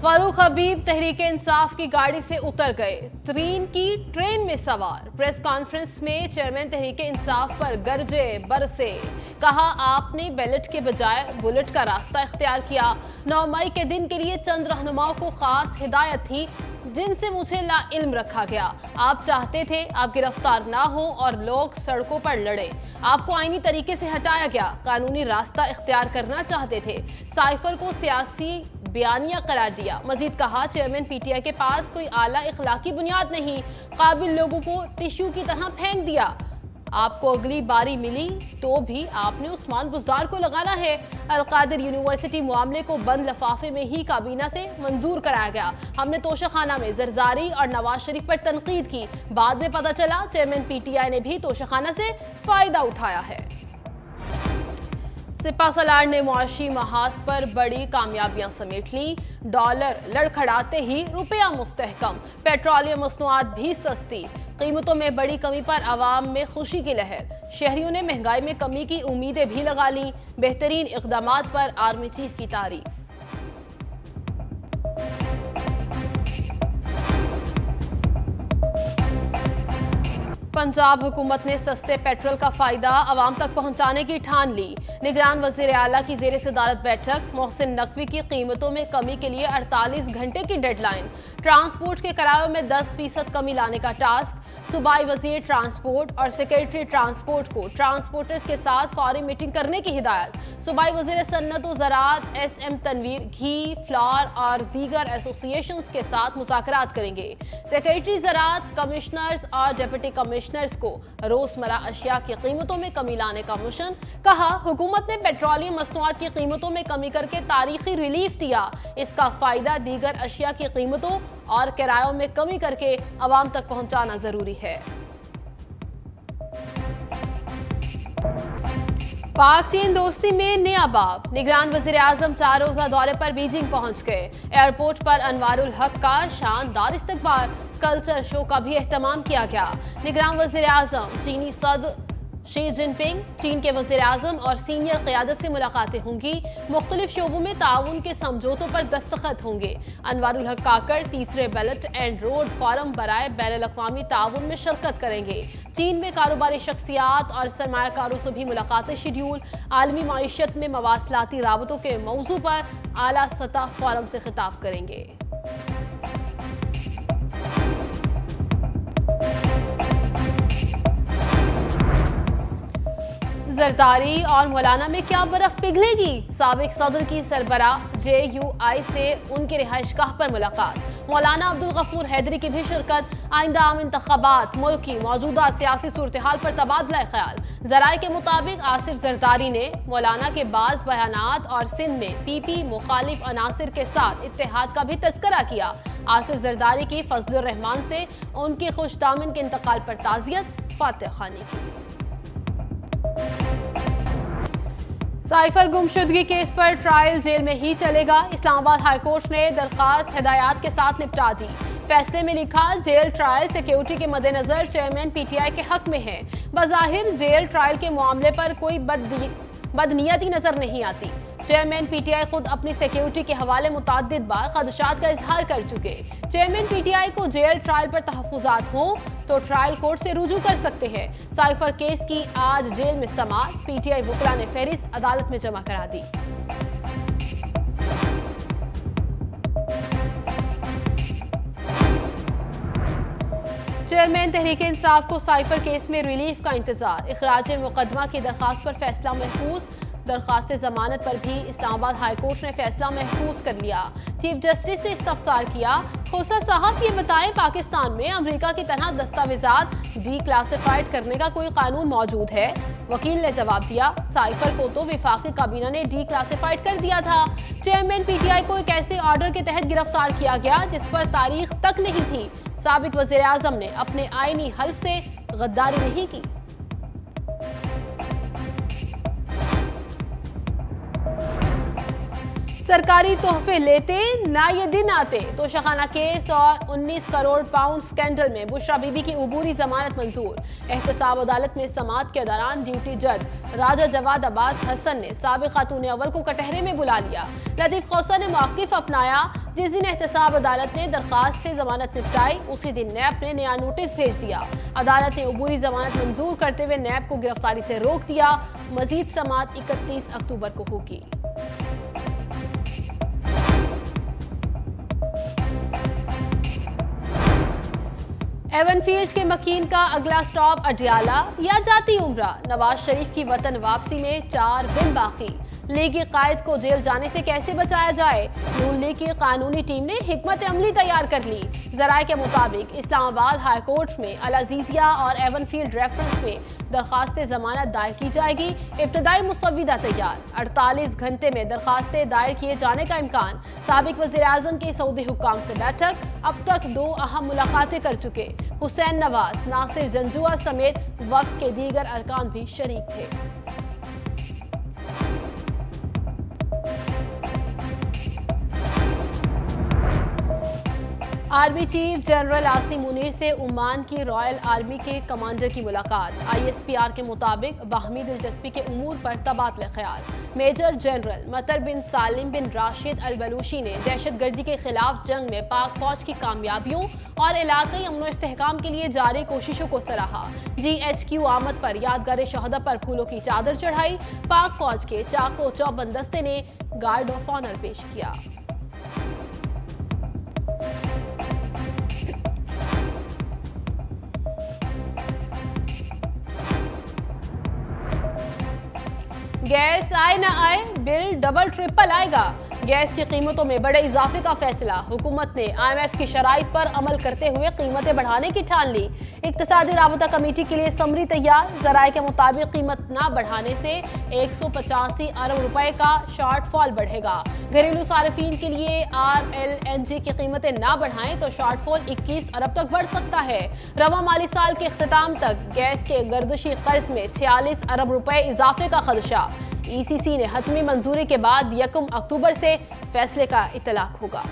फारूक हबीब तहरीक इंसाफ की गाड़ी से उतर गए, तरीन की ट्रेन में सवार। प्रेस कॉन्फ्रेंस में चेयरमैन तहरीक इंसाफ पर गरजे बरसे, कहा आपने बैलेट के बजाय बुलेट का रास्ता इख्तियार किया। 9 मई के दिन के लिए चंद रहनुमाओं को खास हिदायत थी जिनसे मुझे ला इल्म रखा गया। आप चाहते थे आप गिरफ्तार ना हो और लोग सड़कों पर लड़े। आपको आईनी तरीके से हटाया गया, कानूनी रास्ता इख्तियार करना चाहते थे। साइफर को सियासी बयानिया करार दिया। मजीद कहा चेयरमैन पीटीआई के पास कोई आला इखलाकी बुनियाद नहीं, काबिल लोगों को टिश्यू की तरह फेंक दिया। आपको अगली बारी मिली तो भी आपने उस्मान बुज़दार को लगाना है। अलकादिर यूनिवर्सिटी मामले को बंद लफाफे में ही काबीना से मंजूर कराया गया। हमने तोशाखाना में जरदारी और नवाज शरीफ पर तनकीद की, बाद में पता चला चेयरमैन पीटीआई ने भी तोशाखाना से फायदा उठाया है। सिपा सलार ने मुआशी महाज पर बड़ी कामयाबियां समेट ली। डॉलर लड़खड़ाते ही रुपया मुस्तहकम, पेट्रोलियम मसनूआत भी सस्ती, कीमतों में बड़ी कमी पर आवाम में खुशी की लहर। शहरियों ने महंगाई में कमी की उम्मीदें भी लगा लीं। बेहतरीन इक़दामात पर आर्मी चीफ की तारीफ। पंजाब हुकूमत ने सस्ते पेट्रोल का फायदा आवाम तक पहुंचाने की ठान ली। निगरान वज़ीर आला की ज़ेर सदारत बैठक। मोहसिन नकवी की कीमतों में कमी के लिए 48 घंटे की डेडलाइन। ट्रांसपोर्ट के किरायों में 10% कमी लाने का टास्क। सूबाई वज़ीर ट्रांसपोर्ट और सेक्रेटरी ट्रांसपोर्ट को ट्रांसपोर्टर्स के साथ फौरी मीटिंग करने की हिदायत। सूबाई वज़ीर सन्नत व ज़राअत SM तनवीर घी, फ्लावर और दीगर एसोसिएशंस के साथ मुज़ाकरात करेंगे। सेक्रेटरी ज़राअत कमिश्नर्स और डिप्टी कमिश्नर्स को रोज़मर्रा अशिया की कीमतों में कमी लाने का मिशन। कहा हुकूमत ने पेट्रोलियम मसनूआत की कीमतों में कमी करके तारीखी रिलीफ दिया। इसका फायदा दीगर अशिया की कीमतों और किरायों में कमी करके अवाम तक पहुंचाना जरूरी है। पाक चीन दोस्ती में नया बाब। निगरान वज़ीर आज़म 4 रोज़ा दौरे पर बीजिंग पहुंच गए। एयरपोर्ट पर अनवारुल हक का शानदार इस्तकबाल, कल्चर शो का भी एहतमाम किया गया। निगरान वज़ीर आज़म चीनी सदर शी जिनपिंग, चीन के वज़ीर आज़म और सीनियर क़यादत से मुलाकातें होंगी। मुख्तलिफ शोबों में ताउन के समझौतों पर दस्तखत होंगे। अनवारुल हक काकड़ तीसरे बेल्ट एंड रोड फोरम बराए बैनुल-अक़वामी ताउन में शिरकत करेंगे। चीन में कारोबारी शख्सियात और सरमायाकारों से भी मुलाकातें शेड्यूल। आलमी माईशत में मवासलाती राबतों के मौजू पर आला सतह फोरम से खिताब करेंगे। जरदारी और मौलाना में क्या बर्फ पिघलेगी? साबिक सदर की सरबराह JUI से उनके रिहाइशगाह पर मुलाकात। मौलाना अब्दुल गफूर हैदरी की भी शिरकत। आइंदा आम इंतखाबात, मुल्क की मौजूदा सियासी सूरत हाल पर तबादला ख्याल। जराए के मुताबिक आसिफ जरदारी ने मौलाना के बाज़ बयानात और सिंध में PP मुखालिफ अनासिर के साथ इत्तेहाद का भी तज़किरा किया। आसिफ जरदारी की फजलुर रहमान से उनकी खुशदामिन के इंतकाल पर ताज़ियत। फातिह खानी की। साइफर गुमशुदगी केस पर ट्रायल जेल में ही चलेगा। इस्लामाबाद हाईकोर्ट ने दरखास्त हिदायत के साथ निपटा दी। फैसले में लिखा जेल ट्रायल सिक्योरिटी के मद्देनजर चेयरमैन PTI के हक में है। बज़ाहिर जेल ट्रायल के मामले पर कोई बदनीयती नजर नहीं आती। चेयरमैन PTI खुद अपनी सिक्योरिटी के हवाले मुतअद्दिद बार खदशात का इजहार कर चुके। चेयरमैन PTI को जेल ट्रायल पर तहफ़्फ़ुज़ात हों तो ट्रायल कोर्ट से रुजू कर सकते हैं। साइफर केस की आज जेल में समाअत। PTI वकला ने फहरिस्त अदालत में जमा करा दी। चेयरमैन तहरीक इंसाफ को साइफर केस में रिलीफ का इंतजार। इखराज मुकदमा की दरखास्त पर फैसला महफूज। दरखास्त जमानत पर भी इस्लामाबाद हाईकोर्ट ने फैसला महफूज कर लिया। चीफ जस्टिस ने इस्तफसार किया, खोसा साहब ये बताएं पाकिस्तान में अमेरिका की तरह दस्तावेजात डीक्लासिफाइड करने का कोई कानून मौजूद है? वकील ने जवाब दिया, साइफर को तो विफाकी काबीना ने डीक्लासिफाइड कर दिया था। चेयरमैन PTI को एक ऐसे ऑर्डर के तहत गिरफ्तार किया गया जिस पर तारीख तक नहीं थी। साबिक वज़ीर आज़म ने अपने आईनी हल्फ से गद्दारी नहीं की। सरकारी तोहफे लेते ना ये दिन आते। तो शहाना केस और 19 करोड़ पाउंड स्कैंडल में बुशरा बीबी की उबूरी जमानत मंजूर। एहतसाब अदालत में समाअत के दौरान ड्यूटी जज राजा जवाद अब्बास हसन ने साबिक खातून अव्वल को कटहरे में बुला लिया। लतीफ खौसा ने मौक़िफ़ अपनाया। जिस दिन एहतसाब अदालत ने दरखास्त से जमानत निपटाई उसी दिन नैब ने नया नोटिस भेज दिया। अदालत ने उबूरी जमानत मंजूर करते हुए नैब को गिरफ्तारी से रोक दिया। मजीद समाअत 31 अक्टूबर को होगी। एवनफील्ड के मकीन का अगला स्टॉप अडयाला या जाती उम्रा। नवाज शरीफ की वतन वापसी में 4 दिन बाकी। लीगी कायद को जेल जाने से कैसे बचाया जाए, नून लीग की कानूनी टीम ने हिकमत अमली तैयार कर ली। जराये के मुताबिक इस्लामाबाद हाई कोर्ट में अल-अजीजिया और एवनफील्ड रेफरेंस में दरखास्तें जमानत दायर की जाएगी। इब्तदाई मुसव्विदा तैयार। 48 घंटे में दरखास्तें दायर किए जाने का इम्कान। साबिक वज़ीर आज़म की सऊदी हुक्काम से बैठक। अब तक 2 अहम मुलाकातें कर चुके। हुसैन नवाज, नासिर जंजुआ समेत वफ्द के दीगर अरकान भी शरीक थे। Army chief general Asim Munir से ओमान की रॉयल आर्मी के कमांडर की मुलाकात। ISPR के मुताबिक बाहमी दिलचस्पी के उमूर पर तबादला ख्याल। मेजर जनरल मतर बिन सालिम बिन राशिद अल बलूची ने दहशतगर्दी के खिलाफ जंग में पाक फौज की कामयाबियों और इलाकाई अमन व इस्तेहकाम के लिए जारी कोशिशों को सराहा। GHQ आमद पर यादगार शहादा पर फूलों की चादर चढ़ाई। पाक फौज के चाको चौबंद दस्ते ने गार्ड ऑफ ऑनर पेश किया। गैस आए ना आए, बिल डबल ट्रिपल आएगा। गैस की कीमतों में बड़े इजाफे का फैसला। हुकूमत ने IMF की शराइत पर अमल करते हुए कीमतें बढ़ाने की ठान ली। इक्तिसादी राबता कमेटी के लिए समरी तैयार। जराये के मुताबिक कीमत ना बढ़ाने से 185 अरब रुपए का शॉर्टफॉल बढ़ेगा। घरेलू सार्फिन के लिए RLNG की कीमतें ना बढ़ाएं तो शॉर्टफॉल 21 अरब तक बढ़ सकता है। रवा माली साल के इख्तिताम तक गैस के गर्दिशी कर्ज में 46 अरब रुपए इजाफे का खदशा। ECC ने हतमी मंजूरी के बाद 1 अक्टूबर से फैसले का इतलाक होगा।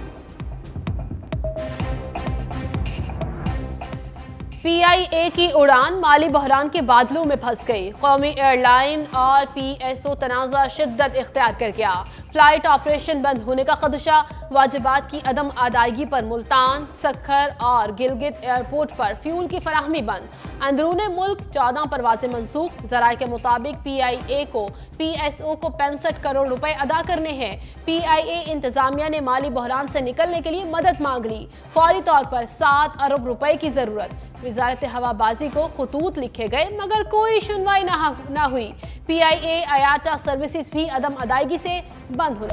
PIA की उड़ान माली बहरान के बादलों में फंस गई। कौमी एयरलाइन और PSO तनाज़ा शिद्दत इख्तियार कर गया। फ्लाइट ऑपरेशन बंद होने का खदशा। वाजिबात की अदम अदायगी पर मुल्तान, सखर और गिलगित एयरपोर्ट पर फ्यूल की फराहमी बंद। अंदरूने मुल्क 14 परवाजें मनसूख। जराये के मुताबिक PIA को PSO को 65 करोड़ रुपए अदा करने हैं। PIA इंतजामिया ने माली बहरान से निकलने के लिए मदद मांग ली। फौरी तौर पर 7 अरब रुपए की जरूरत। वजारत हवाबाजी को खतूत लिखे गए मगर कोई सुनवाई ना हुई। PIA आयाटा सर्विसेज भी अदम अदायगी से बंद हुई।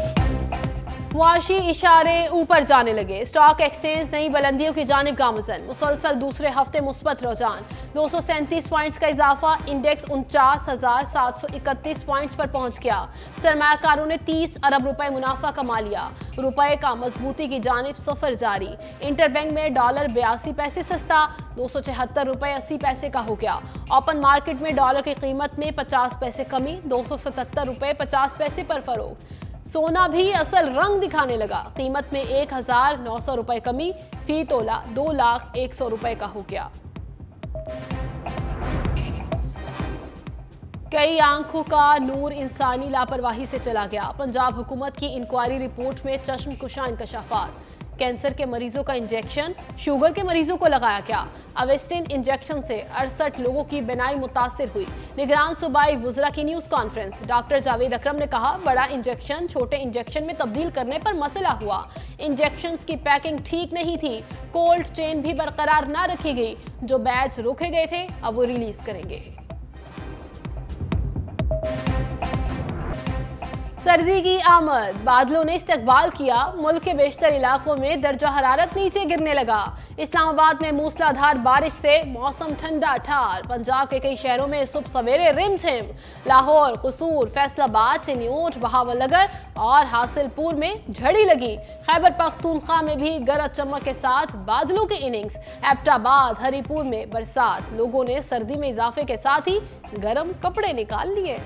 मुआशी इशारे ऊपर जाने लगे। स्टॉक एक्सचेंज नई बुलंदियों की जानिब गामजन। मुसलसल दूसरे हफ्ते मुस्बत रुझान। 237 पॉइंट्स का इजाफा। इंडेक्स 49,731 पॉइंट्स पर पहुंच गया। सरमायाकारों ने 30 अरब रुपए मुनाफा कमा लिया। रुपए का मजबूती की जानिब सफर जारी। इंटरबैंक में डॉलर 82 पैसे सस्ता 276 रुपए 80 पैसे का हो गया। ओपन मार्केट में डॉलर की कीमत में 50 पैसे कमी 277 रुपए 50 पैसे पर फरोख्त। सोना भी असल रंग दिखाने लगा। कीमत में 1,900 रुपए कमी फी तोला 2,01,000 रुपए का हो गया। कई आंखों का नूर इंसानी लापरवाही से चला गया। पंजाब हुकूमत की इंक्वायरी रिपोर्ट में चश्मकुशा इंकशाफात। कैंसर के मरीजों का इंजेक्शन शुगर के मरीजों को लगाया गया। अवेस्टिन इंजेक्शन से 68 लोगों की बिनाई मुतासिर हुई। निगरान सूबाई वुज़रा की न्यूज़ कॉन्फ्रेंस। डॉक्टर जावेद अकरम ने कहा बड़ा इंजेक्शन छोटे इंजेक्शन में तब्दील करने पर मसला हुआ। इंजेक्शन की पैकिंग ठीक नहीं थी। कोल्ड चेन भी बरकरार ना रखी गई। जो बैच रोके गए थे अब वो रिलीज करेंगे। सर्दी की आमद। बादलों ने इस्तकबाल किया। मुल्क के बेशतर इलाकों में दर्जा हरारत नीचे गिरने लगा। इस्लामाबाद में मूसलाधार बारिश से मौसम ठंडा ठार। पंजाब के कई शहरों में सुबह सवेरे रिमझिम। लाहौर, कसूर, फैसलाबाद, चिन्योट, बहावलनगर और हासिलपुर में झड़ी लगी। खैबर पख्तूनख्वा में भी गरज चमक के साथ बादलों की इनिंग्स। एबटाबाद, हरीपुर में बरसात। लोगों ने सर्दी में इजाफे के साथ ही गर्म कपड़े निकाल लिए।